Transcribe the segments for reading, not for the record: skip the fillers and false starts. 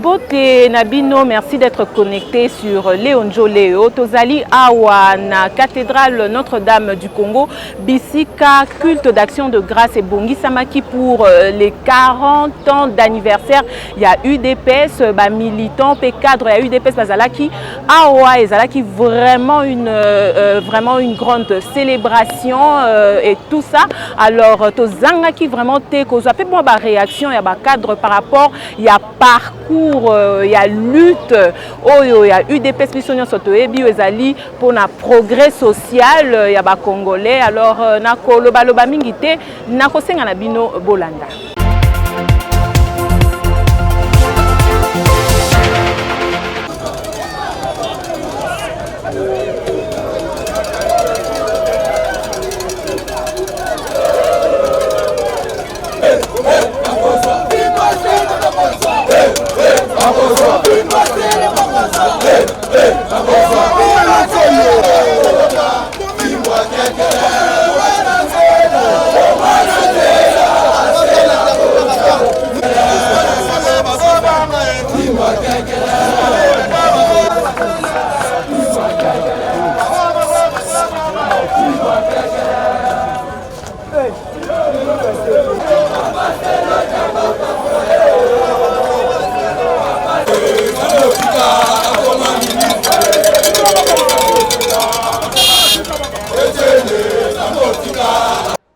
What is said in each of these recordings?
Bote Nabino, merci d'être connecté sur Léonjo Léo. Tozali Awa na cathédrale Notre-Dame du Congo, Bisika, culte d'action de grâce et Bongi Samaki pour les 40 ans d'anniversaire. Il y a UDPS, militants, cadres, il y a UDPS Bazalaki, Awa et Zalaki, vraiment une grande célébration et tout ça. Alors, Tozangaki vraiment te cause fait bon réaction, il y a cadre par rapport, il y a parcours, il y a lutte, il y a UDPS Missionnaire Sotoebi, Ezali pour un progrès social, il y a Congolais. Alors, nako loba mingite, nako senga na bino bolanda.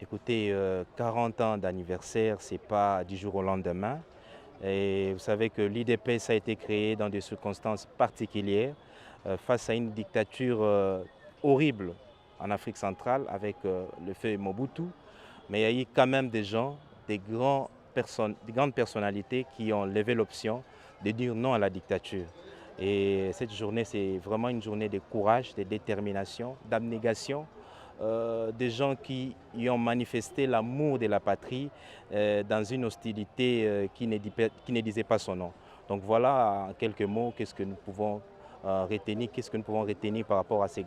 Écoutez, 40 ans d'anniversaire, ce n'est pas du jour au lendemain. Et vous savez que l'IDPS a été créé dans des circonstances particulières face à une dictature horrible en Afrique centrale avec le feu Mobutu. Mais il y a eu quand même des gens, des grandes personnalités qui ont levé l'option de dire non à la dictature. Et cette journée, c'est vraiment une journée de courage, de détermination, d'abnégation. Des gens qui y ont manifesté l'amour de la patrie dans une hostilité qui ne disait pas son nom. Donc voilà en quelques mots qu'est-ce que nous pouvons retenir, par rapport à cette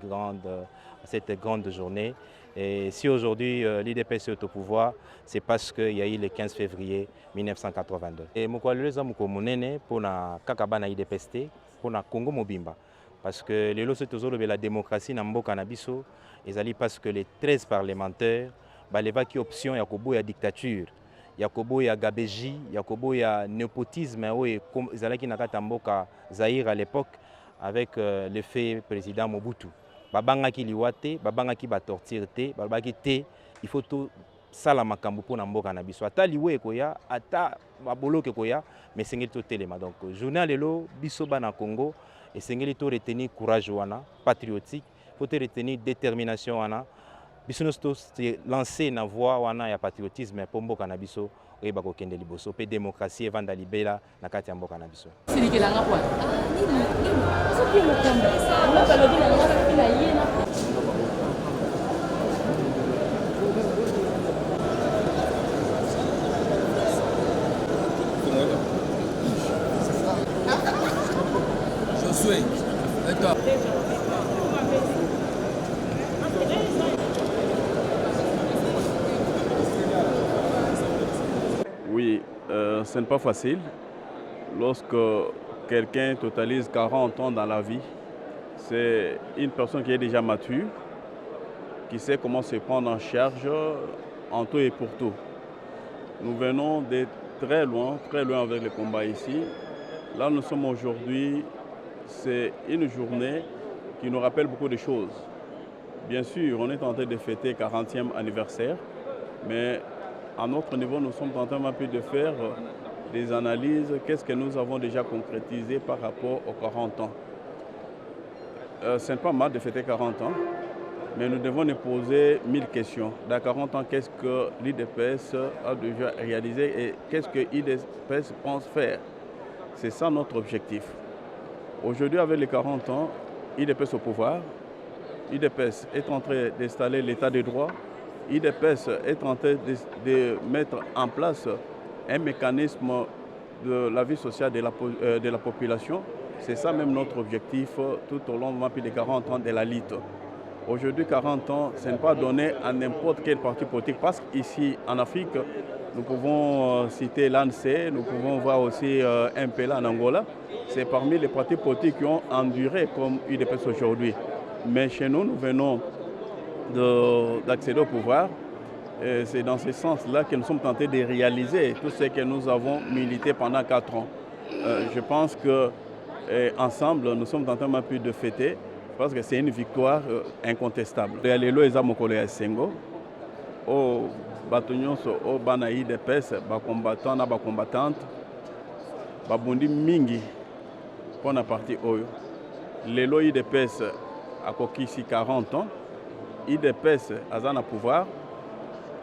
grande journée. Et si aujourd'hui l'IDPS est au pouvoir, c'est parce qu'il y a eu le 15 février 1982. Et Mokwaleleza Mukomunene pour la Kakabana IDPST, pour la Congo Mobimba. Parce que les lois de la démocratie dans le Biso, parce que les 13 parlementaires, les qui option, il y a dictature, il y a gabégie, il y a népotisme, ils ont Zaïre à l'époque avec l'effet président Mobutu. Babangaki liwate, babangaki ba torture te, babaki te, il faut tout sala makambu pour na mboka na biso. Ata liwe koya, ata babolo koya, mais sengeli to telema. Donc journal lelo biso ba na Congo et sengeli to retenir courage wana, patriotique, faut te retenir détermination wana. Biso no se lancer na voie wana ya patriotisme pour mboka na biso. Et bako kende liboso pe démocratie vanda libela na kati ya mboka na biso. Josué, d'accord. Oui, ce n'est pas facile. Lorsque quelqu'un totalise 40 ans dans la vie, c'est une personne qui est déjà mature, qui sait comment se prendre en charge en tout et pour tout. Nous venons de très loin avec le combat ici. Là, nous sommes aujourd'hui, c'est une journée qui nous rappelle beaucoup de choses. Bien sûr, on est en train de fêter le 40e anniversaire, mais à notre niveau, nous sommes en train de faire des analyses. Qu'est-ce que nous avons déjà concrétisé par rapport aux 40 ans? Ce n'est pas mal de fêter 40 ans, mais nous devons nous poser 1000 questions. Dans 40 ans, qu'est-ce que l'IDPS a déjà réalisé et qu'est-ce que l'IDPS pense faire? C'est ça notre objectif. Aujourd'hui, avec les 40 ans, l'IDPS au pouvoir, l'IDPS est en train d'installer l'état de droit. l'IDPS est en train de mettre en place un mécanisme de la vie sociale de la population. C'est ça même notre objectif tout au long des 40 ans de la lutte. Aujourd'hui, 40 ans, ce n'est pas donné à n'importe quel parti politique parce qu'ici, en Afrique, Nous pouvons citer l'ANC, nous pouvons voir aussi MPLA en Angola. C'est parmi les partis politiques qui ont enduré comme UDPS aujourd'hui. Mais chez nous, nous venons d'accéder au pouvoir. C'est dans ce sens-là que nous sommes tentés de réaliser tout ce que nous avons milité pendant 4 ans. Je pense qu'ensemble, nous sommes en train de fêter parce que c'est une victoire incontestable. Il y a les lois et Sengo. Au Batonyonso, au Banaï de PES, combattants et combattantes, Babundi Mingi, pour la partie Oyo. Les lois de PES a ici 40 ans, IDPS a un pouvoir,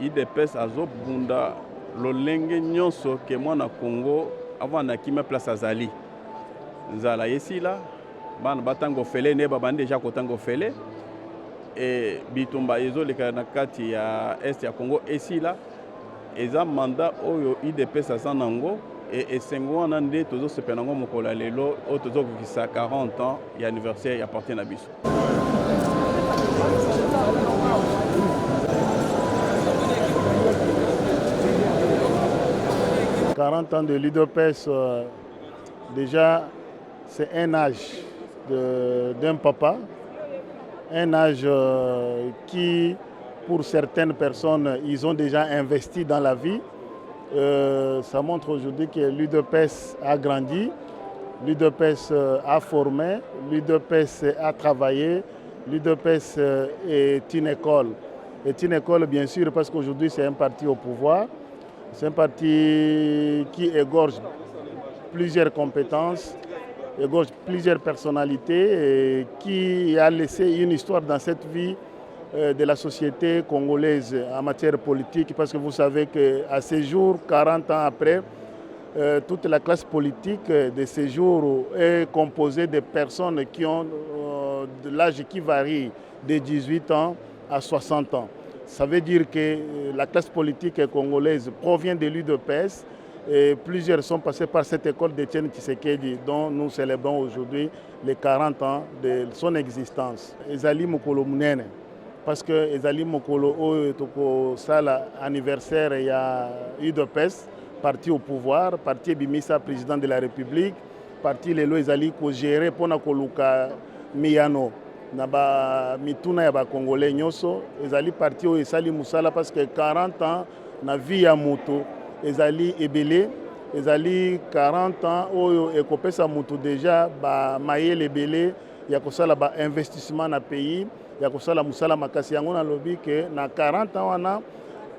IDPS a Bunda, le Lenge Nyonso, que moi na Congo, avant na Kime place à Zali. Zala ici là, ban batango fele, ne baban déjà kotango fele. Et bitumba ezo le kanakati ya est ya Congo ici là eza mandat oyo IDPS sanango et sengo anande tozo sepenango mokola lelo o tozo kisa 40 ans ya anniversaire ya parti na biso. « 40 ans de l'UDPS, déjà c'est un âge d'un papa. Un âge qui, pour certaines personnes, ils ont déjà investi dans la vie. Ça montre aujourd'hui que l'UDPS a grandi, l'UDPS a formé, l'UDPS a travaillé, l'UDPS est une école. C'est une école, bien sûr, parce qu'aujourd'hui, c'est un parti au pouvoir. C'est un parti qui égorge plusieurs compétences, égorge plusieurs personnalités et qui a laissé une histoire dans cette vie de la société congolaise en matière politique, parce que vous savez qu'à ces jours, 40 ans après, toute la classe politique de ces jours est composée de personnes qui ont de l'âge qui varie de 18 ans à 60 ans. Ça veut dire que la classe politique congolaise provient de l'UDPS. Et plusieurs sont passés par cette école d'Étienne Tshisekedi dont nous célébrons aujourd'hui les 40 ans de son existence. Ezali Mokolo Munene, parce que Ezali Mokolo Toko Sala anniversaire il y a UDPS, parti au pouvoir, parti Bimisa président de la République, parti Lelo Ezali ko géré pona koluka Miyano na ba mituna ya ba Congolais nyoso, Ezali parti o Esali Musala parce que 40 ans na vie ya moto. Ezali ebele, ezali 40 ans oyo ekopesa mutu déjà ba mayele ebele ya kosala ba investissement na pays, ya kosala musala makasi yango na lobi ke na 40 ans wana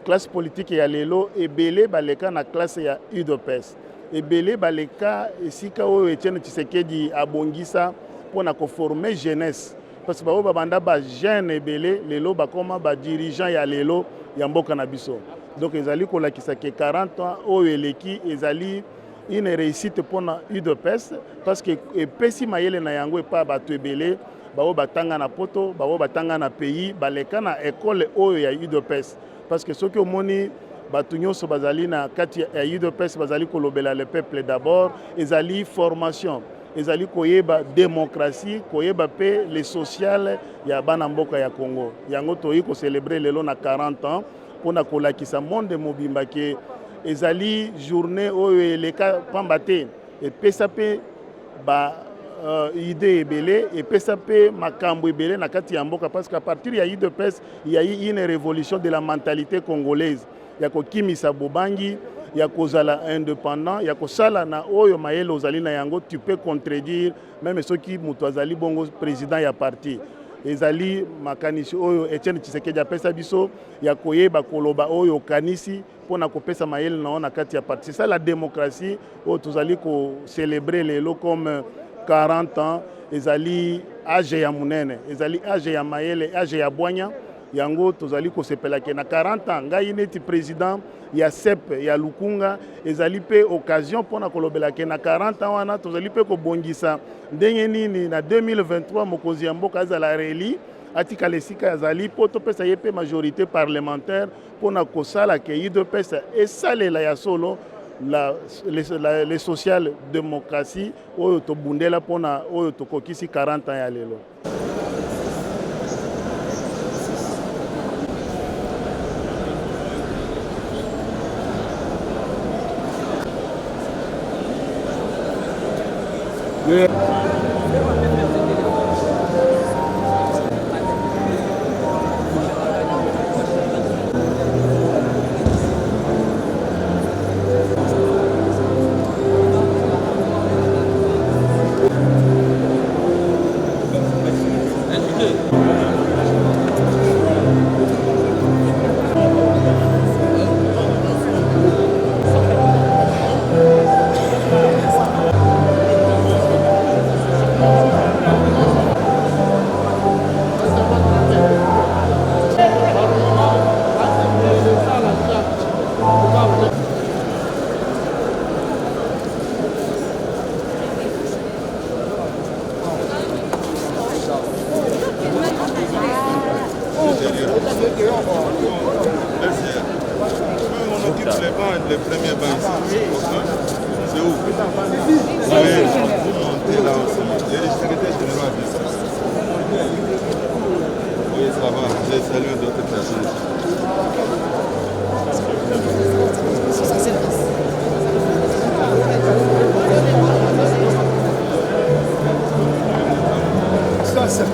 classe politique ya lelo ebele baleka na classe ya UDPS. Ebele baleka esika oyo Etienne Tshisekedi abongisa pona ko former jeunesse parce que ba banda ba jeune ebele lelo ba koma ba dirigeant ya lelo ya mboka na biso. Donc ezali kolakisa ke 40 ans oyo eleki ezali une réussite pour UDPS parce que epesi mayele na yango epa bato ebele bao batanga na poto bao batanga na pays baleka na école oyo ya UDPS parce que soki omoni bato nyonso bazali na kati ya UDPS bazali kolobela le peuple d'abord ezali formation ezali koyeba démocratie koyeba pe le social ya bana mboka ya Congo yango toyi ko célébrer lelo na 40 ans pour kolakisa monde mobimba ke ezali journée oyo eleka pambate et pesa pe ba idée ebele et pesa pe makambo ebele na kati ya mboka parce qu'à partir ya UDPS il y a eu une révolution de la mentalité congolaise ya kokimisa bobangi ya kozala indépendant ya kosala na oyo mayele ozali na yango tu peux contredire même soki mutu azali bongo président ya parti ezali makanisi oyo Etienne Tshisekedi apesa biso ya koyeba koloba oyo kanisi pona kopesa mayele na kati ya parti. C'est ça la démocratie oyo tozali ko célébrer lelo comme 40 ans ezali age ya munene ezali age ya mayele age ya bwanya yango tozali ko sepela ke na 40 ans ngai neti président ya CEP ya Lukunga ezali pe occasion pona kolobela ke na 40 ans wana tozali pe ko bongisa ndenge nini na 2023 mokonzi ya mboka azala reli atika lesika azali po topesa ye pe majorité parlementaire pona kosala ke UDPS esalela ya solo les social démocratie oyo tobundela pona oyo tokokisi 40 ans ya lelo. Le premier bain ici, c'est où? Vous montez là aussi. Il y a les secrétaires généraux ici. Oui, ça va. J'ai salué d'autres personnes. Ça, c'est...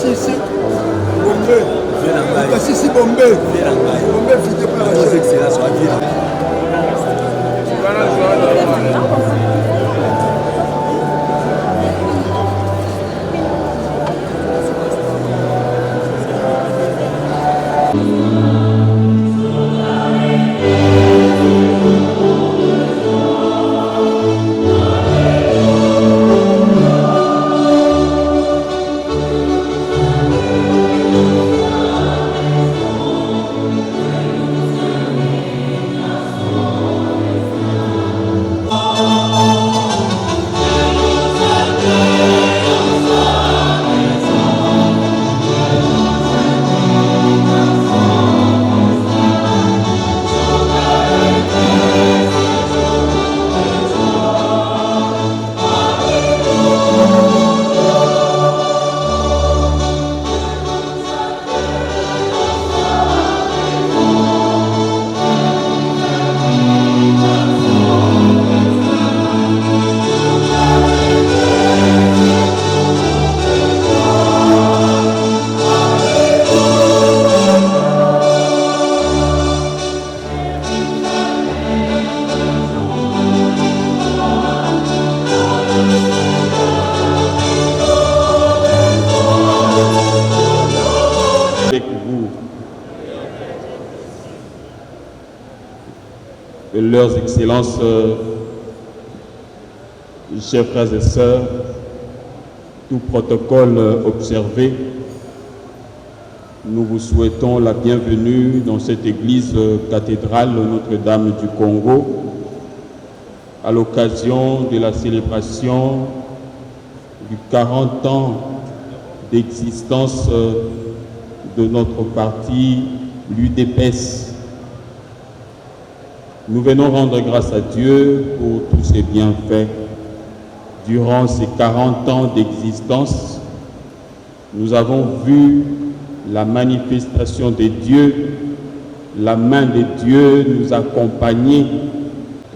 Ici, Bombay. Ici, Bombay. Bombay, fidèle par la excellence. Leurs Excellences, chers frères et sœurs, tout protocole observé, nous vous souhaitons la bienvenue dans cette église cathédrale Notre-Dame du Congo à l'occasion de la célébration du 40 ans d'existence de notre parti, l'UDPS. Nous venons rendre grâce à Dieu pour tous ses bienfaits. Durant ces 40 ans d'existence, nous avons vu la manifestation de Dieu, la main de Dieu nous accompagner.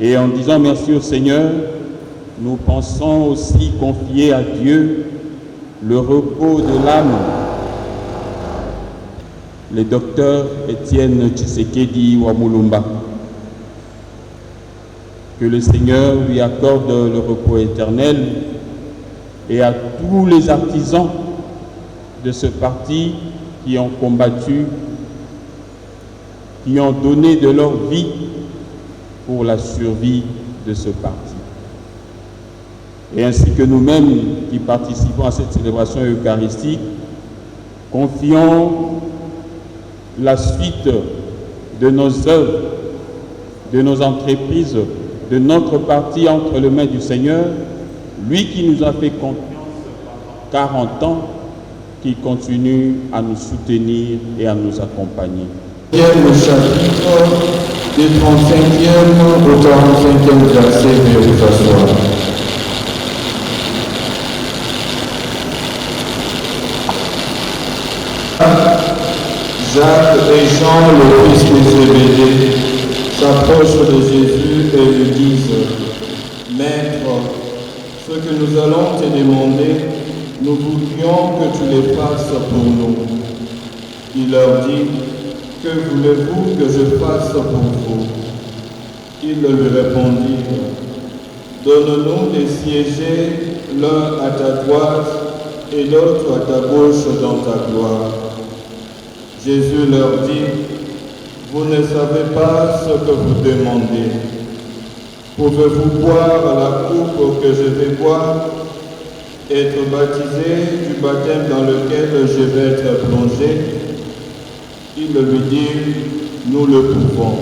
Et en disant merci au Seigneur, nous pensons aussi confier à Dieu le repos de l'âme. Le docteur Étienne Tshisekedi Wamulumba. Que le Seigneur lui accorde le repos éternel et à tous les artisans de ce parti qui ont combattu, qui ont donné de leur vie pour la survie de ce parti. Et ainsi que nous-mêmes qui participons à cette célébration eucharistique, confions la suite de nos œuvres, de nos entreprises, de notre parti entre les mains du Seigneur, lui qui nous a fait confiance pendant 40 ans, qui continue à nous soutenir et à nous accompagner. Le chapitre du 35e au 45e verset, veuillez vous asseoir. Jacques et Jean, le fils de Zébédée, s'approchent de Jésus et lui disent, « Maître, ce que nous allons te demander, nous voudrions que tu les fasses pour nous. » Il leur dit, « Que voulez-vous que je fasse pour vous ?» Ils lui répondirent, « Donne-nous de siéger l'un à ta droite et l'autre à ta gauche dans ta gloire. » Jésus leur dit, « Vous ne savez pas ce que vous demandez. Pouvez-vous boire la coupe que je vais boire, être baptisé du baptême dans lequel je vais être plongé ?» Ils lui dirent, « Nous le pouvons. »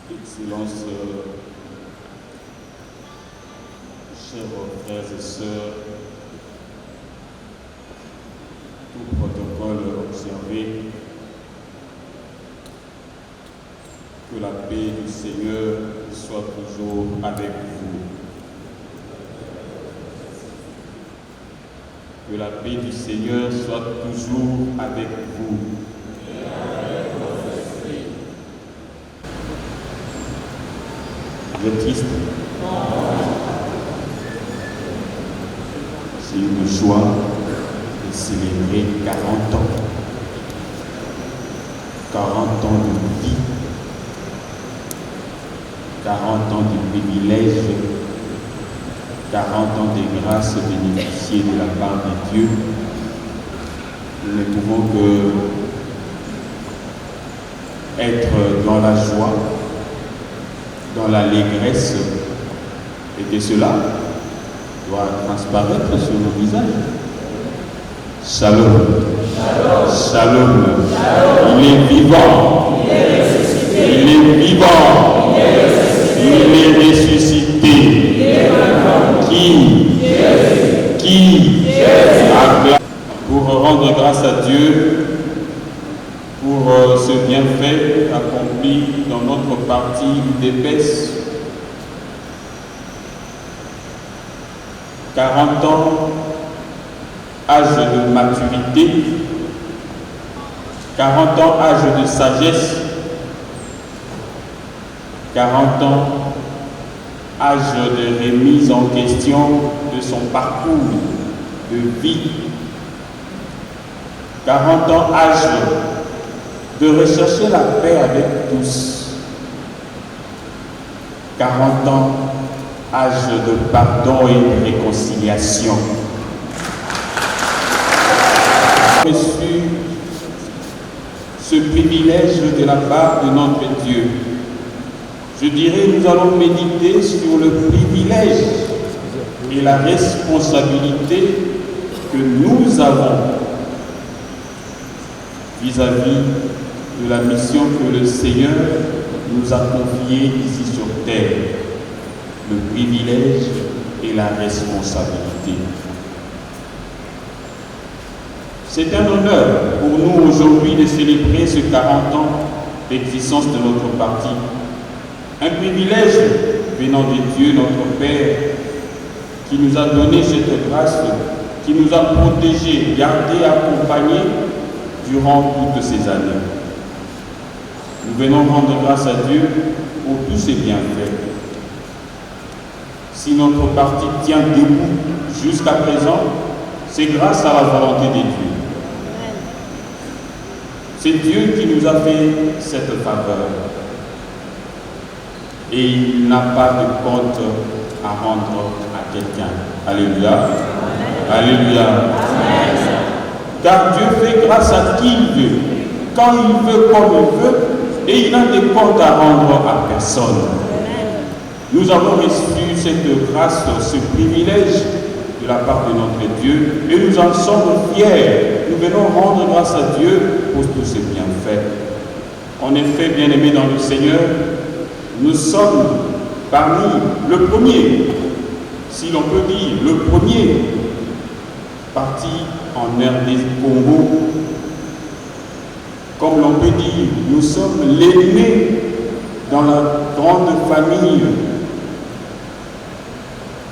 Excellence, chers frères et sœurs, tout protocole observé, que la paix du Seigneur soit toujours avec vous. Que la paix du Seigneur soit toujours avec vous. Vous êtes triste? C'est une joie de célébrer 40 ans. 40 ans de vie, 40 ans de privilèges, 40 ans de grâce bénéficiées de la part de Dieu. Nous ne pouvons que être dans la joie, dans l'allégresse, et que cela doit transparaître sur nos visages. Shalom. Shalom. Il est vivant. Il est vivant. Il est ressuscité. Qui pour rendre grâce à Dieu pour ce bienfait accompli dans notre partie d'épaisse. 40 ans, âge de maturité, 40 ans, âge de sagesse, 40 ans, âge de remise en question de son parcours de vie, 40 ans, âge de rechercher la paix avec tous, 40 ans, âge de pardon et de réconciliation. Reçu ce privilège de la part de notre Dieu. Je dirais, nous allons méditer sur le privilège et la responsabilité que nous avons vis-à-vis de la mission que le Seigneur nous a confiée ici sur terre. Le privilège et la responsabilité. C'est un honneur pour nous aujourd'hui de célébrer ce 40 ans d'existence de notre parti. Un privilège venant de Dieu, notre Père, qui nous a donné cette grâce, qui nous a protégés, gardés, accompagnés durant toutes ces années. Nous venons rendre grâce à Dieu pour tous ces bienfaits. Si notre parti tient debout jusqu'à présent, c'est grâce à la volonté de Dieu. C'est Dieu qui nous a fait cette faveur. Et il n'a pas de compte à rendre à quelqu'un. Alléluia. Alléluia. Car Dieu fait grâce à qui il veut, quand il veut, comme il veut, et il n'a de compte à rendre à personne. Nous avons reçu cette grâce, ce privilège de la part de notre Dieu, et nous en sommes fiers. Nous venons rendre grâce à Dieu pour tous ces bienfaits. En effet, bien-aimés dans le Seigneur, nous sommes parmi le premier, si l'on peut dire, le premier parti en RD Congo. Comme l'on peut dire, nous sommes l'aîné dans la grande famille,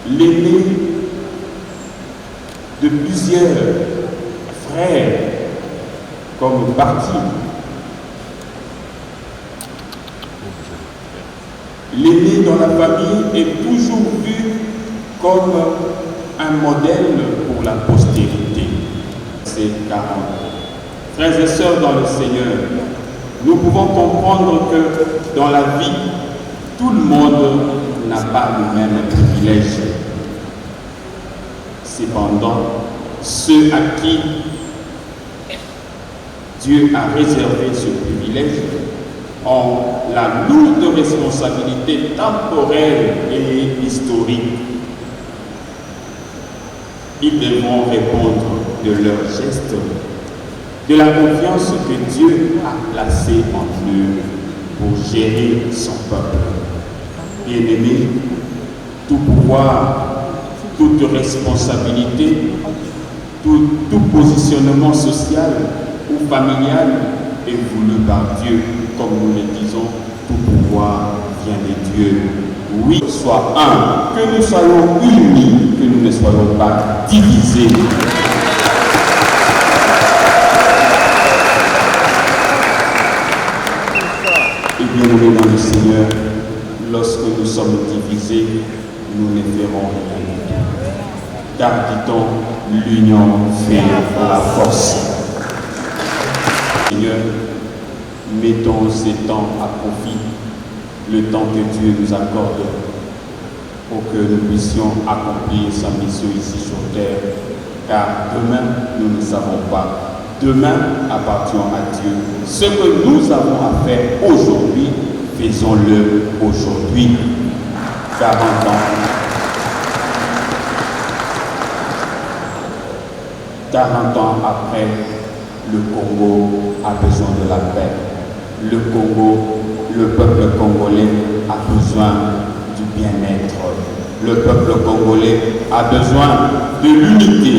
l'aîné de plusieurs frère, comme parti. L'aîné dans la famille est toujours vu comme un modèle pour la postérité. C'est 40. Frères et sœurs dans le Seigneur, nous pouvons comprendre que dans la vie, tout le monde n'a pas le même privilège. Cependant, ceux à qui Dieu a réservé ce privilège ont la lourde responsabilité temporelle et historique. Ils devront répondre de leurs gestes, de la confiance que Dieu a placée en eux pour gérer son peuple. Bien-aimés, tout pouvoir, toute responsabilité, tout positionnement social ou familial est voulu par Dieu. Comme nous le disons, tout pouvoir vient de Dieu. Oui, soit un, que nous soyons unis, que nous ne soyons pas divisés. Et bien aimés dans le Seigneur, lorsque nous sommes divisés, nous ne ferons rien du tout. Car dit-on, l'union fait la force. Seigneur, mettons ces temps à profit, le temps que Dieu nous accorde, pour que nous puissions accomplir sa mission ici sur terre. Car demain, nous ne savons pas. Demain appartient à Dieu. Ce que nous avons à faire aujourd'hui, faisons-le aujourd'hui. 40 ans. 40 ans après, le Congo a besoin de la paix. Le Congo, le peuple congolais a besoin du bien-être. Le peuple congolais a besoin de l'unité.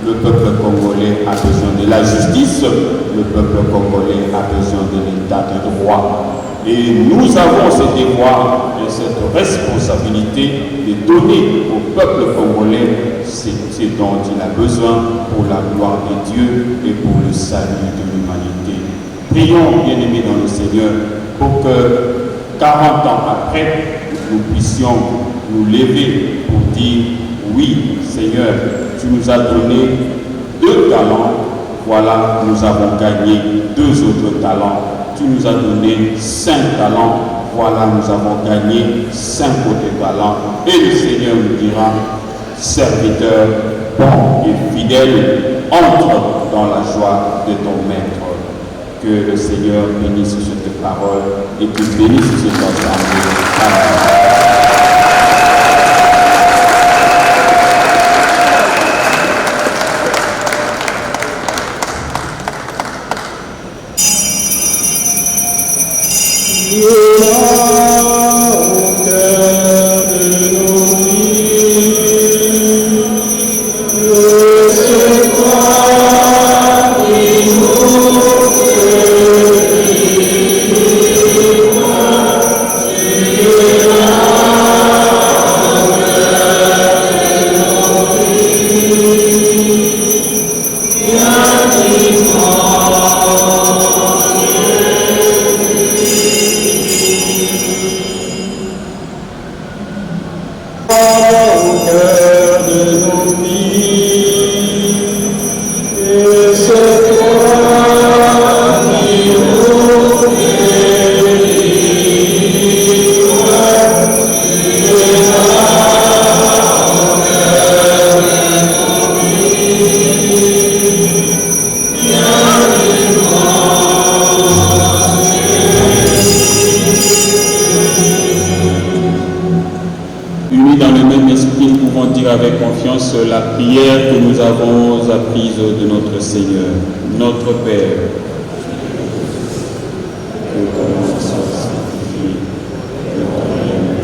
Le peuple congolais a besoin de la justice. Le peuple congolais a besoin de l'état de droit. Et nous avons ce devoir et cette responsabilité de donner au peuple congolais ce dont il a besoin pour la gloire de Dieu et pour le salut de l'humanité. Prions, bien-aimés dans le Seigneur, pour que 40 ans après, nous puissions nous lever pour dire: oui, Seigneur, tu nous as donné 2 talents, voilà, nous avons gagné 2 autres talents. Tu nous as donné 5 talents, voilà, nous avons gagné 5 autres talents. Et le Seigneur nous dira: serviteur bon et fidèle, entre dans la joie de ton maître. Que le Seigneur bénisse cette parole et qu'il bénisse cette assemblée. Amen. Avec confiance la prière que nous avons apprise de notre Seigneur. Notre Père, que ton nom soit sanctifié, que ton règne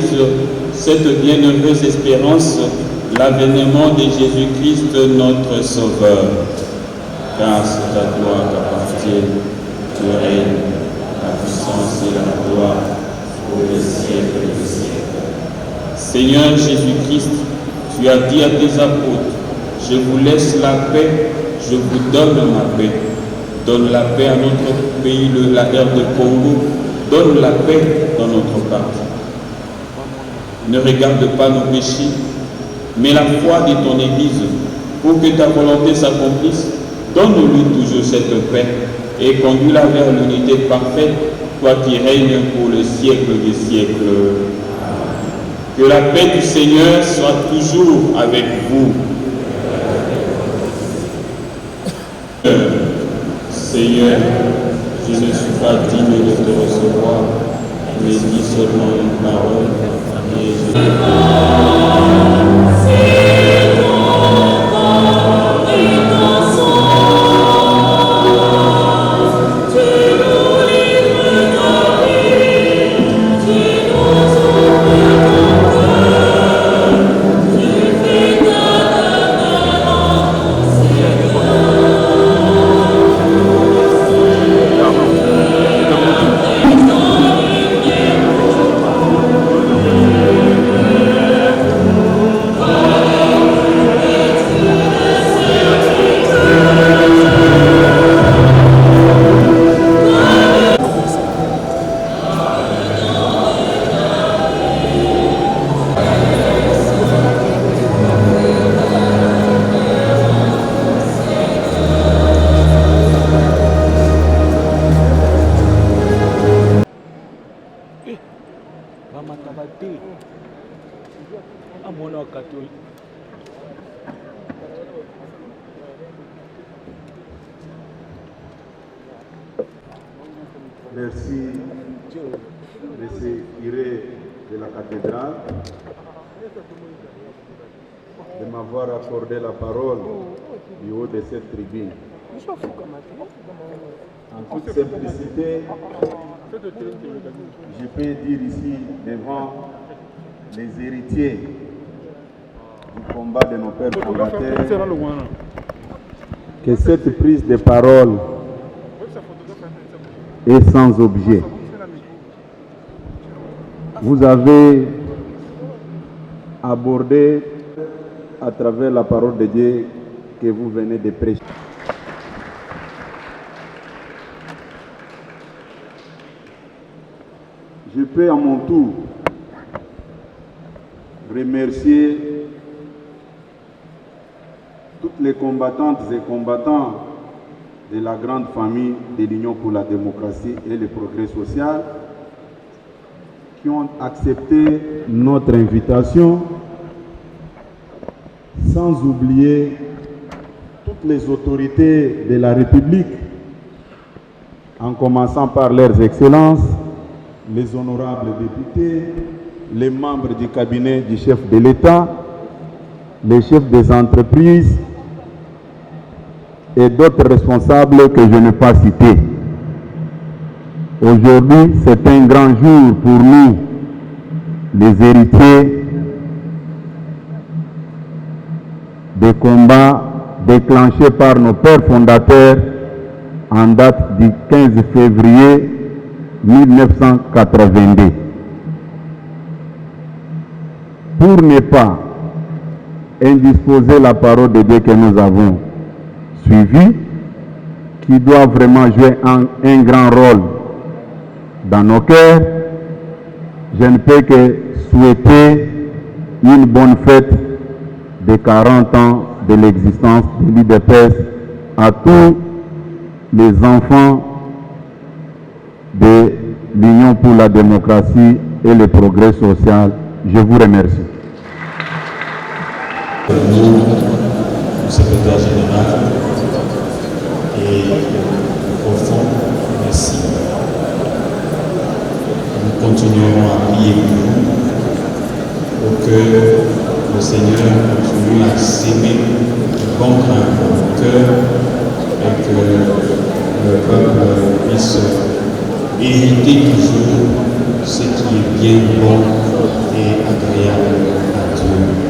vienne. Cette bienheureuse espérance, l'avènement de Jésus-Christ notre Sauveur. Car c'est à toi qu'appartiennent le règne, la puissance et la gloire pour les siècles des siècles. Seigneur Jésus-Christ, tu as dit à tes apôtres: Je vous laisse la paix, je vous donne ma paix. Donne la paix à notre pays, la guerre de Congo. Donne la paix dans notre parti. Ne regarde pas nos péchés, mais la foi de ton Église, pour que ta volonté s'accomplisse. Donne-lui toujours cette paix et conduis-la vers l'unité parfaite, toi qui règnes pour le siècle des siècles. Que la paix du Seigneur soit toujours avec vous. Seigneur, je ne suis pas digne de te recevoir, mais dis seulement une parole et Merci, M. Iré de la cathédrale, de m'avoir accordé la parole du haut de cette tribune. En toute simplicité, je peux dire ici devant les héritiers du combat de nos pères fondateurs que cette prise de parole est sans objet. Vous avez abordé à travers la parole de Dieu que vous venez de prêcher. Je peux à mon tour remercier toutes les combattantes et combattants de la grande famille de l'Union pour la démocratie et le progrès social qui ont accepté notre invitation, sans oublier toutes les autorités de la République, en commençant par leurs excellences, les honorables députés, les membres du cabinet du chef de l'État, les chefs des entreprises et d'autres responsables que je n'ai pas cités. Aujourd'hui, c'est un grand jour pour nous, les héritiers des combats déclenchés par nos pères fondateurs en date du 15 février 1982. Pour ne pas indisposer la parole de Dieu que nous avons suivie, qui doit vraiment jouer un grand rôle dans nos cœurs, je ne peux que souhaiter une bonne fête de 40 ans de l'existence de l'UDPS à tous les enfants de l'Union pour la démocratie et le progrès social. Je vous remercie. Nous, le secrétaire général, et au fond, merci. Nous continuerons à prier pour que le Seigneur continue à s'aimer du bon grain dans nos cœurs et que le peuple puisse hériter toujours ce qui est bien bon et agréable à Dieu.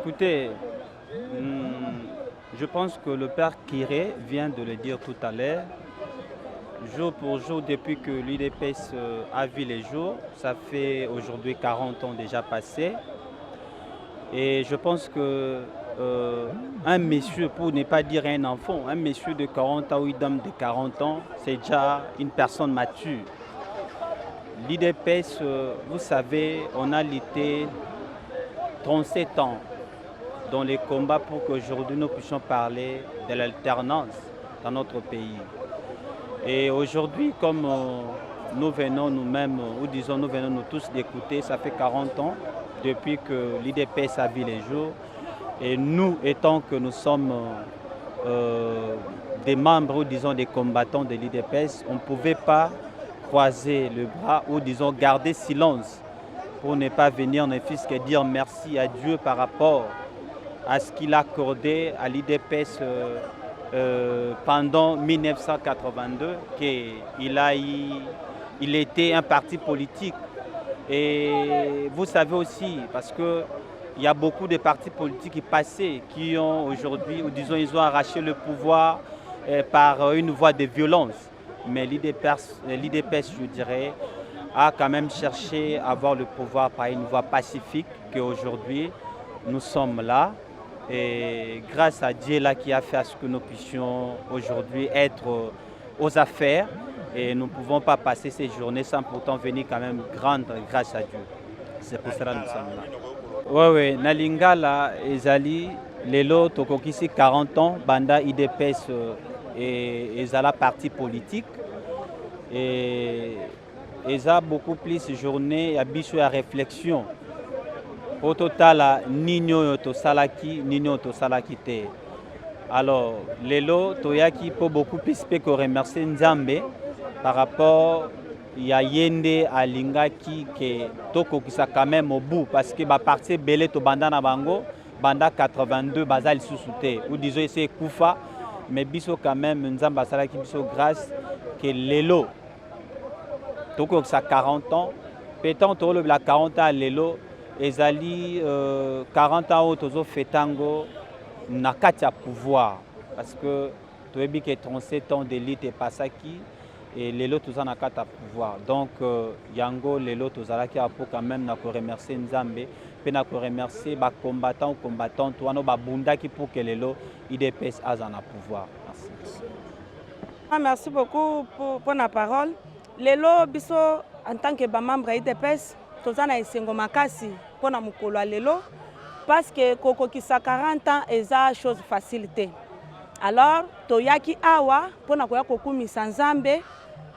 Écoutez, je pense que le père Kiré vient de le dire tout à l'heure. Jour pour jour, depuis que l'UDPS a vu les jours, ça fait aujourd'hui 40 ans déjà passés. Et je pense que un monsieur, pour ne pas dire un enfant, un monsieur de 40 ans ou une dame de 40 ans, c'est déjà une personne mature. L'UDPS, vous savez, on a lutté 37 ans dans les combats pour qu'aujourd'hui nous puissions parler de l'alternance dans notre pays. Et aujourd'hui, comme nous venons nous-mêmes, ou disons nous venons nous tous d'écouter, ça fait 40 ans depuis que l'UDPS a vu les jours. Et nous, étant que nous sommes des membres, ou disons des combattants de l'UDPS, on ne pouvait pas croiser le bras ou disons garder silence pour ne pas venir ne fût-ce que dire merci à Dieu par rapport à ce qu'il a accordé à l'UDPS pendant 1982, qu'il était un parti politique. Et vous savez aussi, parce qu'il y a beaucoup de partis politiques qui passaient, qui ont aujourd'hui, ou disons, ils ont arraché le pouvoir par une voie de violence. Mais l'UDPS, je dirais, a quand même cherché à avoir le pouvoir par une voie pacifique, qu'aujourd'hui, nous sommes là. Et grâce à Dieu là qui a fait à ce que nous puissions aujourd'hui être aux affaires et nous ne pouvons pas passer ces journées sans pourtant venir quand même rendre grâce à Dieu. C'est pour cela que nous sommes là. Oui, Nalingala ezali lelo tokokisi 40 ans banda IDPS et ezala parti politique et eza beaucoup plus journée à biso à réflexion. Au total, Nino Tosalaki, Nino Tosalaki te. Alors, Lelo, Toyaki, pour beaucoup plus que remercier Nzambe par rapport à Yende, à Lingaki, que Toko qui sa quand même au bout, parce que ma partie belé to banda na bango, banda 82, bazal sous-souté, ou disons c'est Koufa, mais biso quand même Nzamba Salaki biso grâce que Lelo, Toko qui sa 40 ans, pétant Tolo la 40 ans à Lelo. Ezali 40 ans autozo fetango na kati ya pouvoir parce que tu as vu que 37 ans d'élite et pasaki et les lots tous en kati ya pouvoir donc yango les lots tous alaki pour quand même na ko remercier Nzambe pe na ko remercier ba combattants combattantes wana ba bundaki pour que les lots IDPS azana pouvoir. Merci. Merci beaucoup pour la parole. Les lots biso en tant que ba membre IDPS tozana esengo makasi pona mukolo lelo parce que koko kisa 40 ans eza chose facilité. Alors toyaki awa pona koya kokumisa Nzambe et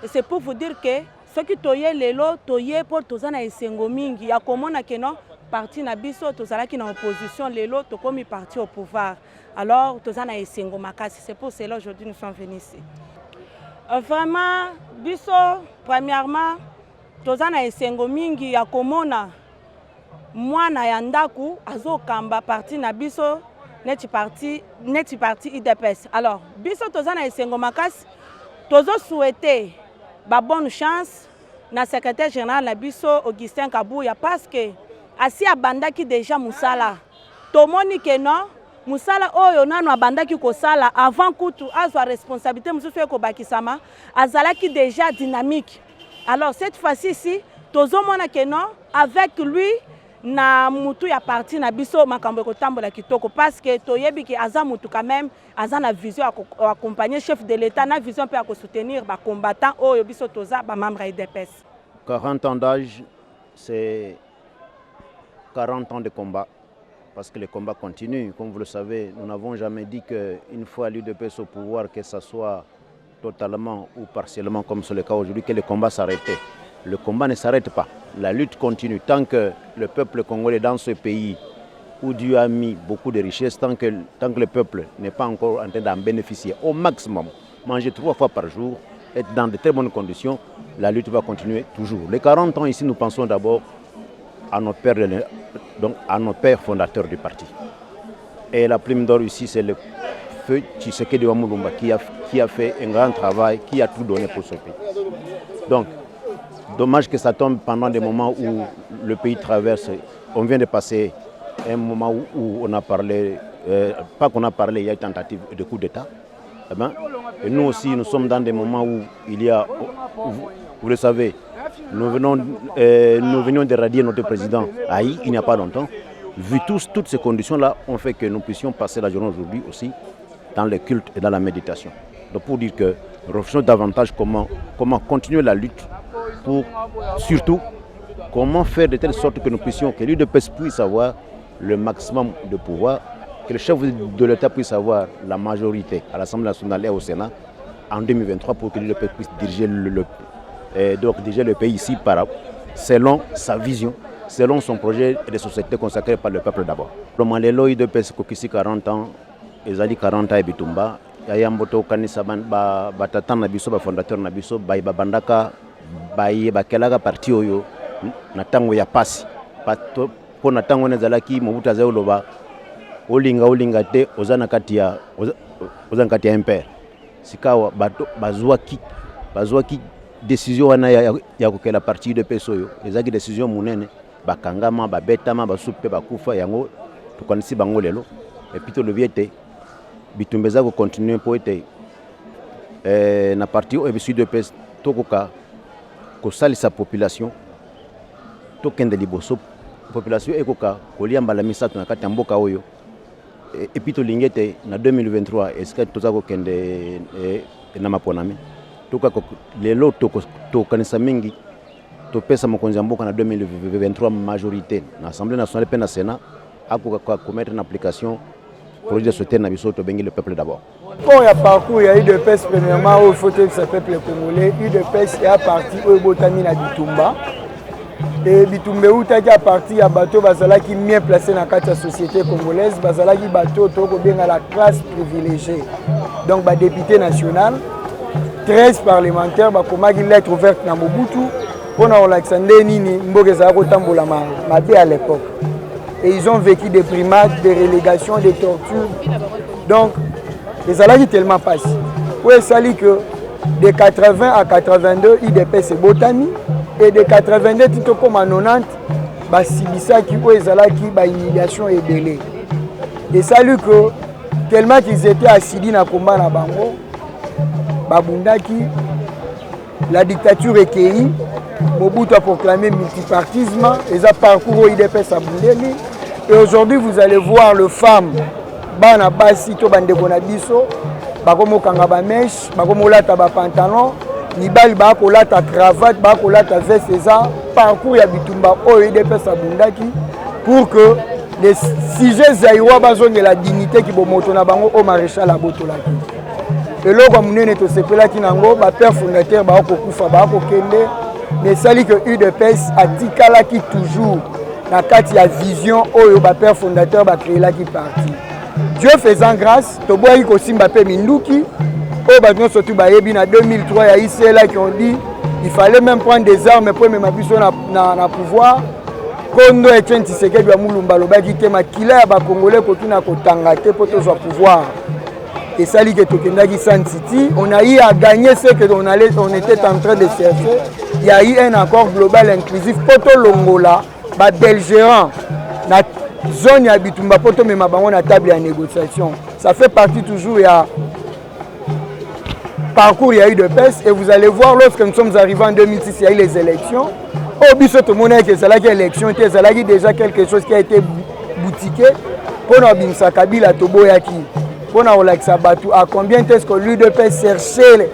c'est pour vous dire que ce qui toye lelo toye pour tozana esengo mingi ya komona que non parti na biso tozalaki na opposition lelo tokomi parti au pouvoir. Alors tozana esengo makasi, c'est pour cela aujourd'hui nous sommes venus ici. Vraiment biso premièrement tozana esengo mingi ya komona mwana ya ndaku azokamba parti na biso neti parti IDPS. Alors biso tozana esengo makasi tozo souhaiter ba bonne chance na secrétaire général na biso Augustin Kabuya parce que asi abandaki déjà musala tomoni que non musala oyo nano abandaki kosala avant kutu azwa responsabilité mususu ko bakisama azalaki déjà dynamique. Alors cette fois-ci, tozomona que non, avec lui, na mutu ya parti na biso makambo kotambola kitoko parce que toyebi ki aza mutu quand même aza na vision à accompagner chef de l'État na vision peut à soutenir ba combattants oyo biso toza ba membre IDPS. 40 ans d'âge, c'est 40 ans de combat parce que le combat continue. Comme vous le savez, nous n'avons jamais dit qu'une fois l'UDPS au pouvoir, que ça soit totalement ou partiellement comme c'est le cas aujourd'hui, que le combat s'arrêtait. Le combat ne s'arrête pas. La lutte continue. Tant que le peuple congolais dans ce pays où Dieu a mis beaucoup de richesses, tant que le peuple n'est pas encore en train d'en bénéficier au maximum, manger 3 fois par jour, être dans de très bonnes conditions, la lutte va continuer toujours. Les 40 ans ici, nous pensons d'abord à notre père, donc à notre père fondateur du parti. Et la plume d'or ici, c'est le feu Tshisekedi Wamulumba qui a fait un grand travail, qui a tout donné pour ce pays. Donc, dommage que ça tombe pendant des moments où le pays traverse. On vient de passer un moment où on a parlé, pas qu'on a parlé, il y a une tentative de coup d'État. Eh ben, et nous aussi, nous sommes dans des moments où il y a, vous le savez, nous venions de radier notre président Haï il n'y a pas longtemps. Vu toutes ces conditions-là, ont fait que nous puissions passer la journée aujourd'hui aussi dans le culte et dans la méditation. Donc pour dire que nous réfléchissons davantage comment continuer la lutte pour surtout comment faire de telle sorte que nous puissions, que l'UDPS puisse avoir le maximum de pouvoir, que le chef de l'État puisse avoir la majorité à l'Assemblée nationale et au Sénat en 2023 pour que l'UDPS puisse diriger le pays ici selon sa vision, selon son projet de société consacré par le peuple d'abord. Le Malelo UDPS kokisi 40 ans, ezali 40 ans et bitumba, yaya mboto kanisa batatan na biso ba fondateur na biso babandaka bakelaka parti oyo na tango ya pasi po na tango nezalaki Mobutu azali loba olinga te ozana kati ya impère sikawa bazwaki décision wana ya kokela parti de peso yo ezaki décision munene bakangama babetama basupe bakufa yango tukanisi bango lelo et puis to leviete bitumbeza ko continuer po ete na parti o ebisu de peso tokoka ko salisa population tokende liboso population ekoka kolia mbala misato na kati ya mboka oyo et puis to lingete na 2023 est-ce que toza ko kende na maponami toka lelo to kanisa mingi to pesa mokonzi ya mboka na 2023 majorité na Assemblée nationale pe na Sénat akoka ko mettre en application projet de société na biso to bengi le peuple d'abord. Pour le parcours, il y a eu de PES premièrement, il faut que ce peuple congolais, il y a eu de PES et à partir où Botami na Bitumba. Et Bitumba où tu as parti à bateau, basala qui mieux placé dans la société congolaise, basala qui bateau toko bien à la classe privilégiée. Donc ba député national, 13 parlementaires, ba comment une lettre ouverte na Mobutu, on a Alexandre Nini, Mboke Zaro Tambola Mabé à l'époque. Et ils ont vécu des primates, des relégations, des tortures. Donc les salariés tellement passent. Oui, ça dit que de 80 à 82, IDP c'est Botami. Et de 82, tout comme à 90, Sibisa qui est la humiliation et délai. Et ça dit que tellement qu'ils étaient assidis dans le combat na Bango, Babundaki, la dictature est cueillie, Mobutu a proclamé le multipartisme, ils ont parcouru IDP à Bundeli. Et aujourd'hui, vous allez voir le femme. Bana basi to bandeko na biso bakomo kanga ba mèche bakomo lata ba pantalon mibali bako lata cravate bako lata veste ça parcours ya bitumba oyo IDPS abundaki pour que les sujets zaïwa bazonge la dignité qui bomoto na bango au maréchal abotolaki et loko munene to sepelaki nango ba père fondateur ba ko kufa ba ko kende mais sali que UDPS atikalaki toujours na kati ya vision oyo ba père fondateur ba créer la qui parti. Dieu faisant grâce, Toboyi Kosimba pe Minduki, au bâtiment surtout Bayebi en 2003, il y a ici là qui ont dit il fallait même prendre des armes pour même appuyer na pouvoir. Kondo Etienne Tshisekedi wa Mulumba lobaki te makila ya ba Congolais ko tuna ko tangate pour tous pouvoir. Et ça li que tokendaki San City, on a eu à gagner ce que on était en train de chercher. Il y a eu un accord global inclusif pour tout l'Angola, ba belgérant na zone ya bitumba poto mema bango na table ya négociation. Ça fait partie toujours ya parcours il y a eu de PES et vous allez voir lorsque nous sommes arrivés en 2006 il y a eu les élections. Au biso tout monde que ça là élection était ça là déjà quelque chose qui a été boutiqué pour na bimsa Kabila toboyaki. Pour na Olaxa Batu à combien est-ce que l'UDPS cherchait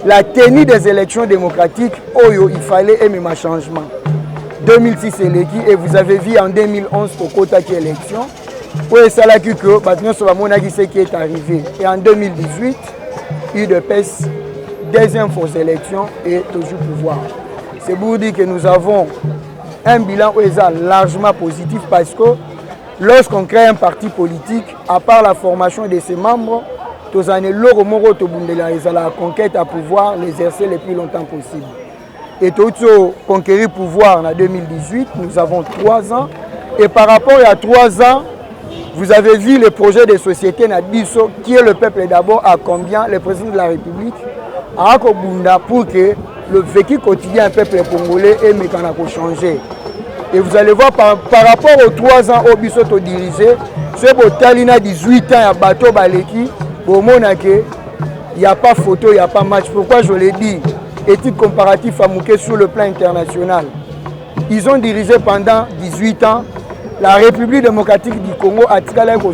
la tenue des élections démocratiques oyo il fallait un changement. 2006 et vous avez vu en 2011 pour Kota qui élection. Oui, ça l'a que maintenant sur la ce qui est arrivé. Et en 2018, UDPS, deuxième fausse élection et toujours pouvoir. C'est pour dire que nous avons un bilan largement positif parce que lorsqu'on crée un parti politique, à part la formation de ses membres, tous années la conquête à pouvoir l'exercer le plus longtemps possible. Et tout conquérir pouvoir en 2018, nous avons 3 ans. Et par rapport à 3 ans, vous avez vu le projet de société Nabiso, qui est le peuple d'abord, à combien le président de la République a Kobunda pour que le vécu quotidien du peuple congolais ait mécaniquement changé. Et vous allez voir par rapport aux 3 ans au Bissoto dirigé, ce Botalina 18 ans à bateau Baleki, au Monaké, il n'y a pas photo, il n'y a pas match. Pourquoi je l'ai dit? Étude comparative à Mouké sur le plan international. Ils ont dirigé pendant 18 ans. La République démocratique du Congo a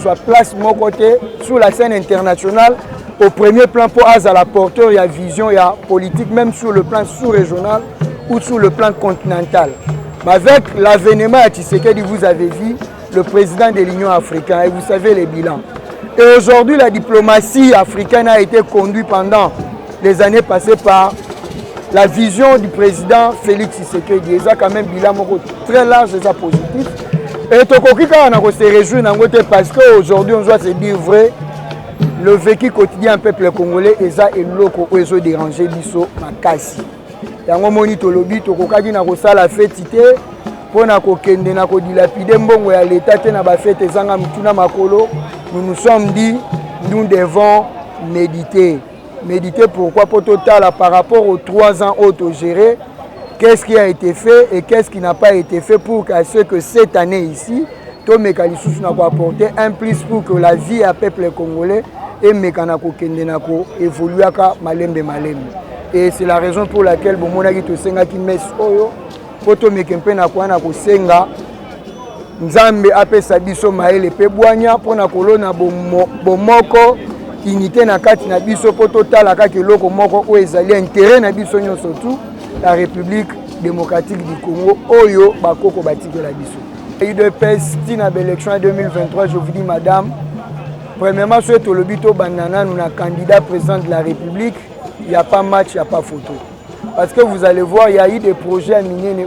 soit place mon côté sur la scène internationale au premier plan pour la porteur, il y a vision, il y a politique, même sur le plan sous-régional ou sur le plan continental. Mais avec l'avènement à Tshisekedi, vous avez vu le président de l'Union africaine et vous savez les bilans. Et aujourd'hui, la diplomatie africaine a été conduite pendant les années passées par la vision du président Félix Tshisekedi. Il y a quand même un bilan très large et positif. Et Tokokika, on se réjouit parce qu'aujourd'hui, on doit se dire vrai, le vécu quotidien du peuple congolais est loko ozo déranger biso makasi. Yango moni tolobi tokokaki na kosala fête te pona kokende na kodilapide mbongo ya l'état te na ba fête ezanga mutuna makolo. Nous nous sommes dit nous devons méditer. Méditer pourquoi pour total par rapport aux 3 ans autogérés. Qu'est-ce qui a été fait et qu'est-ce qui n'a pas été fait pour qu'à ce que cette année ici, Tomekalissus n'a pas apporté un plus pour que la vie à peuple congolais et Mekanako Kendenako évolue à Malembe Malembe. Et c'est la raison pour laquelle Bomonaki Tosenga qui met Oyo, Poto Mekempe Nako Senga, Nzambe apesa biso maele pe bwanya pona kolona bomoko unité na kati na biso poto tala ka keloko moko o ezali intérêt na biso nyonso tout. La République démocratique du Congo, Oyo, Bakoko Batike la Bisso. UDPS, Tina l'élection en 2023, je vous dis, madame, premièrement, sur le bito Banana, nous avons candidat président de la République, il n'y a pas match, il n'y a pas photo. Parce que vous allez voir, il y a eu des projets à miner,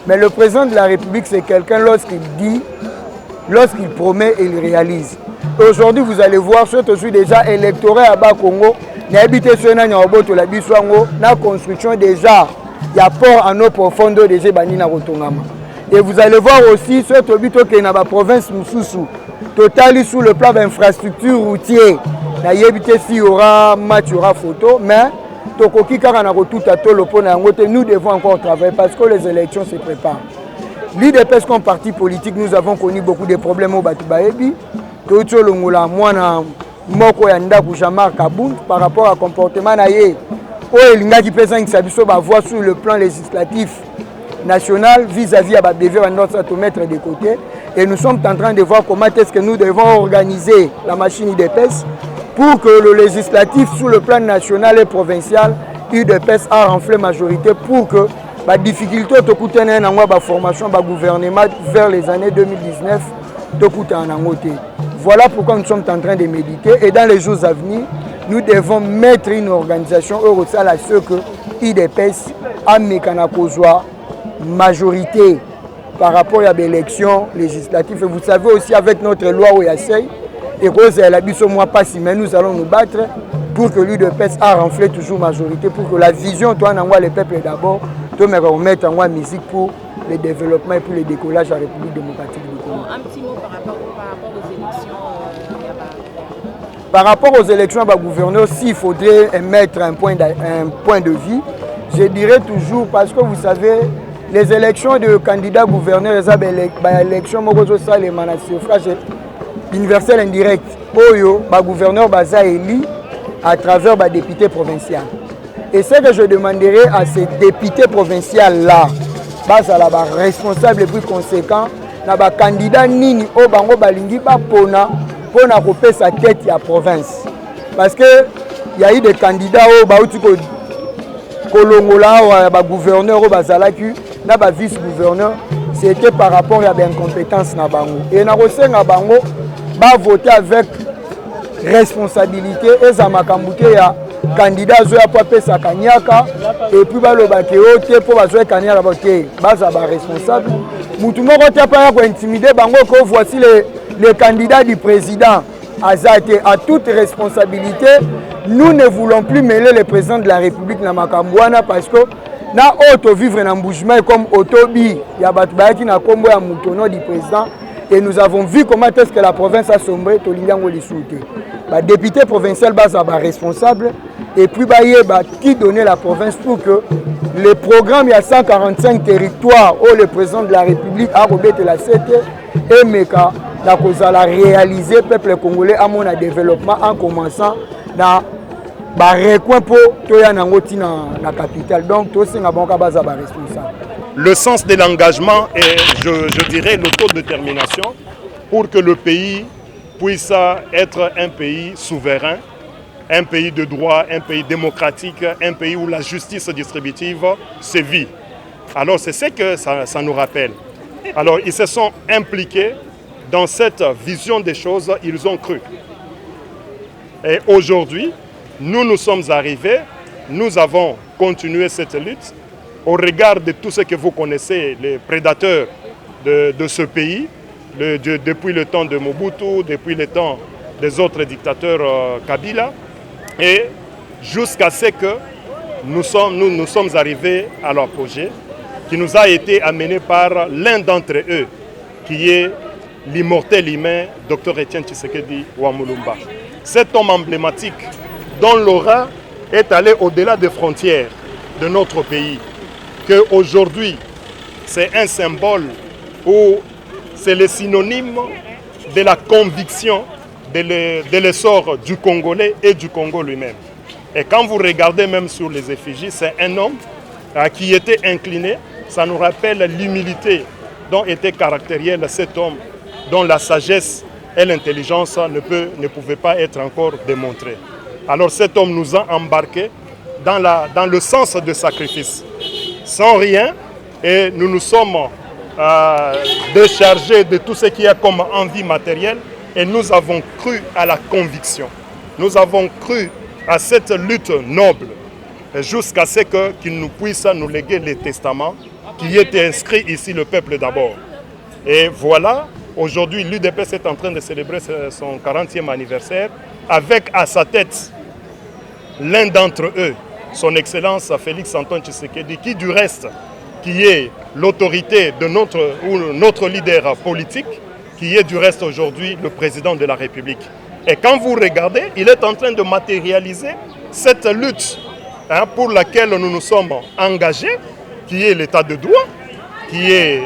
mais le président de la République, c'est quelqu'un, lorsqu'il dit, lorsqu'il promet, il réalise. Aujourd'hui, vous allez voir, surtout déjà électorat à Bas-Congo, la construction déjà, il y a port en eau profonde déjà banina rotongama. Et vous allez voir aussi ce tobito qui est dans la province Moussoussou, total sous le plan d'infrastructure routier. S'il y aura match, il y aura photo, mais nous devons encore travailler parce que les élections se préparent. L'IDPS comme parti politique, nous avons connu beaucoup de problèmes au Batubaebi. Moko ya ndako Jamar Kabound par rapport au comportement naïe o elinga qui pesa ngi sabiso ba voix sur le plan législatif national vis-à-vis à devoir à mettre de côté et nous sommes en train de voir comment est-ce que nous devons organiser la machine UDPS pour que le législatif sur le plan national et provincial UDPS a renflé majorité pour que la difficulté de coûter une formation de gouvernement vers les années 2019 de coûter en angoté. Voilà pourquoi nous sommes en train de méditer et dans les jours à venir, nous devons mettre une organisation eurosale à ce que l'IDPS a mécanacozoa majorité par rapport à l'élection législative. Et vous savez aussi avec notre loi OYASEI, et Rose et la mois passé, mais nous allons nous battre pour que l'UDPS a renflé toujours majorité, pour que la vision, toi, on les peuples d'abord, toi, mais on mette en musique pour le développement et pour le décollage de la République démocratique du Congo. Un petit mot par rapport aux élections. Par rapport aux élections à gouverneur, s'il faudrait mettre un point de vue, je dirais toujours, parce que vous savez, les élections de candidats gouverneurs, les élections les suffrage universel indirect, Oyo, gouverneur Baza élu à travers les députés provinciaux. Et ce que je demanderai à ces députés provinciaux-là, base à la responsable les plus conséquents, na ba candidat nini o bango balingi ba pona couper sa tête à province parce que il y a eu des candidats au bauti ko kolongola ba gouverneur au bazalaki na ba vice gouverneur c'était par rapport à l'incompétence na bango et na kosenga bango ba voter avec responsabilité et za makambuke ya candidat zo ya pesa kanyaka et puis ba lobake ote pour bazo kanyaka la bote baza ba responsable mutu moko te pa ko intimider bango ko voici le candidat du président Azate à toute responsabilité. Nous ne voulons plus mêler le président de la République na makambwana parce que na auto vivre na bougement comme autobi ya batu ba ki na kombo ya mutono du président Et nous avons vu comment est-ce que la province a sombré, Tolingango les souté. Le député provincial est responsable et puis qui donnait la province pour que les programmes, il y a 145 territoires où le président de la République a rebattu la CT et Meka, la réaliser le peuple congolais à mon développement en commençant dans le recoin pour la capitale. Donc, tout ça, responsable. Le sens de l'engagement et je dirais l'autodétermination pour que le pays puisse être un pays souverain, un pays de droit, un pays démocratique, un pays où la justice distributive sévit. Alors c'est ce que ça nous rappelle. Alors ils se sont impliqués dans cette vision des choses, ils ont cru. Et aujourd'hui, nous sommes arrivés, nous avons continué cette lutte. Au regard de tout ce que vous connaissez, les prédateurs de ce pays, depuis le temps de Mobutu, depuis le temps des autres dictateurs Kabila, et jusqu'à ce que nous sommes arrivés à l'apogée, qui nous a été amené par l'un d'entre eux, qui est l'immortel humain, Dr Etienne Tshisekedi Wamulumba. Cet homme emblématique dont l'aura est allé au-delà des frontières de notre pays, qu'aujourd'hui, c'est un symbole où c'est le synonyme de la conviction de l'essor du Congolais et du Congo lui-même. Et quand vous regardez même sur les effigies, c'est un homme qui était incliné. Ça nous rappelle l'humilité dont était caractérielle cet homme, dont la sagesse et l'intelligence ne pouvaient pas être encore démontrées. Alors cet homme nous a embarqués dans le sens de sacrifice. Sans rien, et nous nous sommes déchargés de tout ce qu'il y a comme envie matérielle et nous avons cru à la conviction. Nous avons cru à cette lutte noble jusqu'à ce qu'il nous puisse nous léguer les testaments qui étaient inscrits ici, le peuple d'abord. Et voilà, aujourd'hui l'UDPS est en train de célébrer son 40e anniversaire avec à sa tête l'un d'entre eux, son Excellence Félix Antoine Tshisekedi, qui du reste, qui est l'autorité de notre leader politique, qui est du reste aujourd'hui le président de la République. Et quand vous regardez, il est en train de matérialiser cette lutte pour laquelle nous nous sommes engagés, qui est l'état de droit, qui est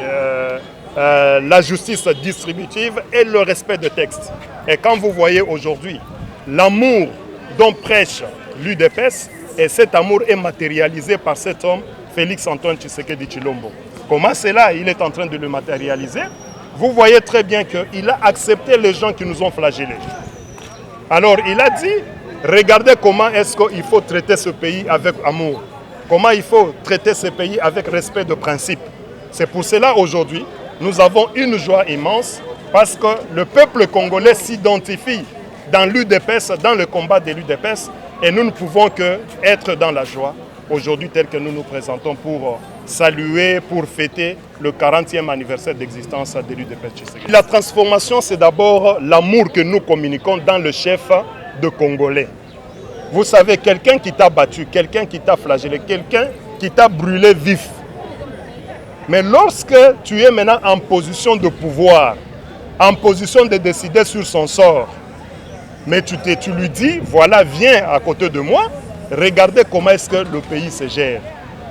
la justice distributive et le respect des textes. Et quand vous voyez aujourd'hui l'amour dont prêche l'UDPS, et cet amour est matérialisé par cet homme, Félix Antoine Tshisekedi Tshilombo. Comment cela, il est en train de le matérialiser? Vous voyez très bien qu'il a accepté les gens qui nous ont flagellés. Alors il a dit, regardez comment est-ce qu'il faut traiter ce pays avec amour. Comment il faut traiter ce pays avec respect de principe. C'est pour cela aujourd'hui, nous avons une joie immense parce que le peuple congolais s'identifie dans l'UDPS, dans le combat de l'UDPS. Et nous ne pouvons qu'être dans la joie aujourd'hui tel que nous nous présentons pour saluer, pour fêter le 40e anniversaire d'existence de l'UDPS Tshisekedi. La transformation, c'est d'abord l'amour que nous communiquons dans le chef de Congolais. Vous savez, quelqu'un qui t'a battu, quelqu'un qui t'a flagellé, quelqu'un qui t'a brûlé vif. Mais lorsque tu es maintenant en position de pouvoir, en position de décider sur son sort, mais tu lui dis, voilà, viens à côté de moi, regardez comment est-ce que le pays se gère.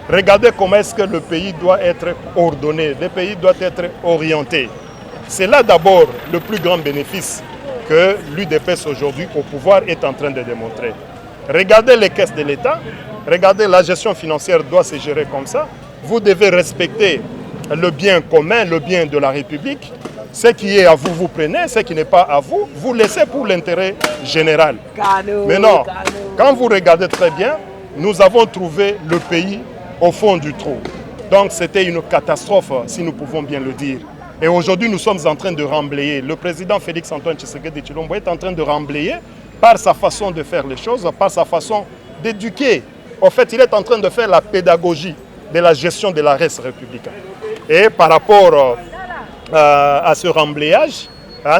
Regardez comment est-ce que le pays doit être ordonné, le pays doit être orienté. C'est là d'abord le plus grand bénéfice que l'UDPS aujourd'hui au pouvoir est en train de démontrer. Regardez les caisses de l'État, regardez la gestion financière doit se gérer comme ça. Vous devez respecter le bien commun, le bien de la République. Ce qui est à vous, vous prenez. Ce qui n'est pas à vous, vous laissez pour l'intérêt général. Mais non, quand vous regardez très bien, nous avons trouvé le pays au fond du trou. Donc c'était une catastrophe, si nous pouvons bien le dire. Et aujourd'hui, nous sommes en train de remblayer. Le président Félix Antoine Tshisekedi Tshilombo est en train de remblayer par sa façon de faire les choses, par sa façon d'éduquer. En fait, il est en train de faire la pédagogie de la gestion de la res républicaine. Et par rapport à ce remblayage,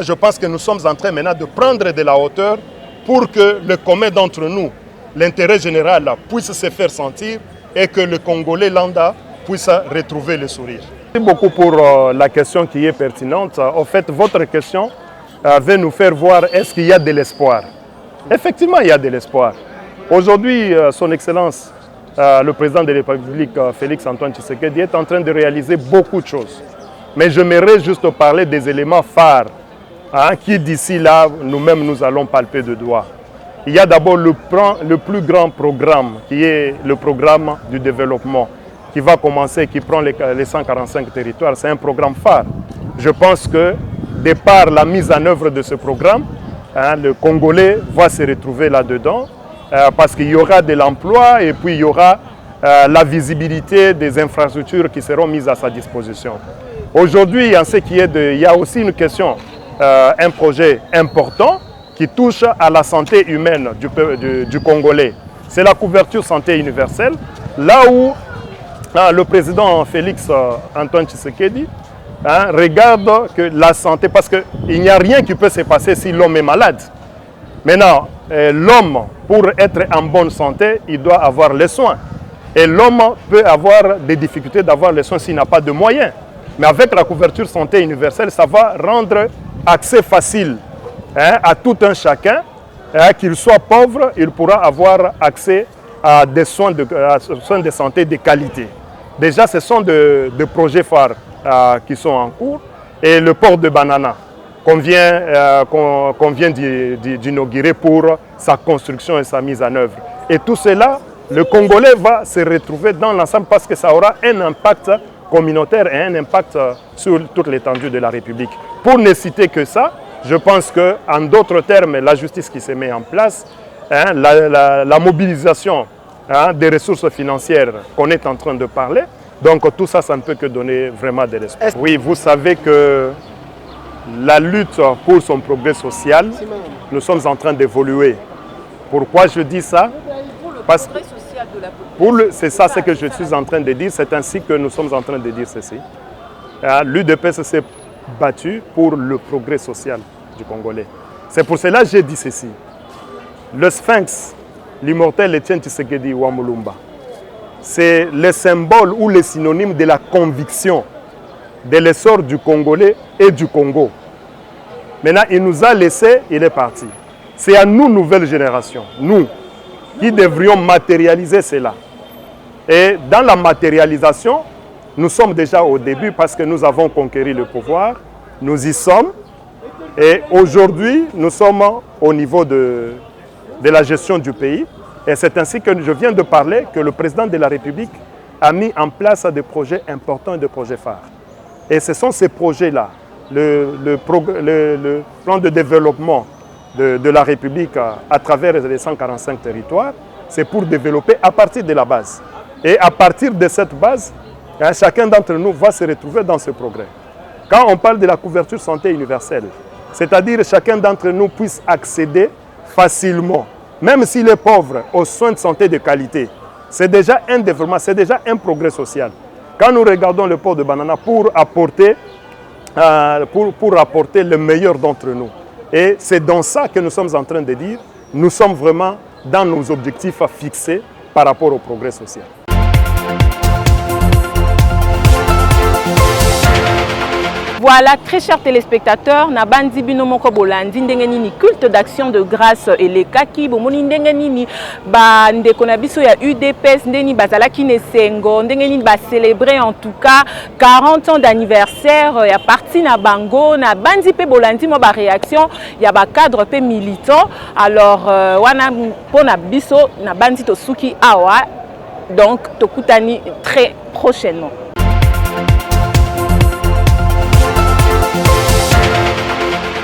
je pense que nous sommes en train maintenant de prendre de la hauteur pour que le commun d'entre nous, l'intérêt général puisse se faire sentir et que le Congolais lambda puisse retrouver le sourire. Merci beaucoup pour la question qui est pertinente. En fait, votre question veut nous faire voir est-ce qu'il y a de l'espoir. Effectivement, il y a de l'espoir. Aujourd'hui, son Excellence, le président de la République, Félix Antoine Tshisekedi, est en train de réaliser beaucoup de choses. Mais j'aimerais juste parler des éléments phares qui d'ici là, nous-mêmes, nous allons palper de doigts. Il y a d'abord le plus grand programme, qui est le programme du développement, qui va commencer, qui prend les 145 territoires. C'est un programme phare. Je pense que, de par la mise en œuvre de ce programme, le Congolais va se retrouver là-dedans, parce qu'il y aura de l'emploi et puis il y aura la visibilité des infrastructures qui seront mises à sa disposition. Aujourd'hui, en ce qui est il y a aussi une question, un projet important qui touche à la santé humaine du Congolais. C'est la couverture santé universelle, là où le président Félix Antoine Tshisekedi regarde que la santé, parce qu'il n'y a rien qui peut se passer si l'homme est malade. Maintenant, l'homme, pour être en bonne santé, il doit avoir les soins. Et l'homme peut avoir des difficultés d'avoir les soins s'il n'a pas de moyens. Mais avec la couverture santé universelle, ça va rendre accès facile à tout un chacun. Qu'il soit pauvre, il pourra avoir accès à des soins de santé de qualité. Déjà, ce sont des projets phares qui sont en cours. Et le port de Banana, qu'on vient d'inaugurer pour sa construction et sa mise en œuvre. Et tout cela, le Congolais va se retrouver dans l'ensemble parce que ça aura un impact communautaire et un impact sur toute l'étendue de la République. Pour ne citer que ça, je pense qu'en d'autres termes, la justice qui se met en place, la mobilisation des ressources financières qu'on est en train de parler, donc tout ça, ça ne peut que donner vraiment de l'espoir. Oui, vous savez que la lutte pour son progrès social, nous sommes en train d'évoluer. Pourquoi je dis ça? Parce que c'est ça ce que je suis en train de dire, c'est ainsi que nous sommes en train de dire ceci. L'UDPS s'est battu pour le progrès social du Congolais. C'est pour cela que j'ai dit ceci. Le Sphinx, l'immortel Etienne Tshisekedi Wamulumba, c'est le symbole ou le synonyme de la conviction de l'essor du Congolais et du Congo. Maintenant, il nous a laissé, il est parti. C'est à nous, nouvelle génération, nous, qui devrions matérialiser cela. Et dans la matérialisation, nous sommes déjà au début parce que nous avons conquéri le pouvoir, nous y sommes. Et aujourd'hui, nous sommes au niveau de la gestion du pays. Et c'est ainsi que je viens de parler que le président de la République a mis en place des projets importants et des projets phares. Et ce sont ces projets-là, le plan de développement de la République à travers les 145 territoires, c'est pour développer à partir de la base. Et à partir de cette base, chacun d'entre nous va se retrouver dans ce progrès. Quand on parle de la couverture santé universelle, c'est-à-dire que chacun d'entre nous puisse accéder facilement, même s'il est pauvre, aux soins de santé de qualité, c'est déjà un développement, c'est déjà un progrès social. Quand nous regardons le port de Banana pour apporter le meilleur d'entre nous, et c'est dans ça que nous sommes en train de dire, nous sommes vraiment dans nos objectifs fixés par rapport au progrès social. Voilà, très chers téléspectateurs, na bandi bino moko bolandi ndenge nini culte d'action de grâce elekaki bomoni ndenge nini ba ndeko na biso ya UDPS ndeni bazalaki nesengo ndenge nini ba célébrer en tout cas 40 ans d'anniversaire ya parti na bango na bandi pe bolandi mo ba réaction ya ba cadre pe militant. Alors wana pona biso na bandi to suki awa, donc tokutani très prochainement.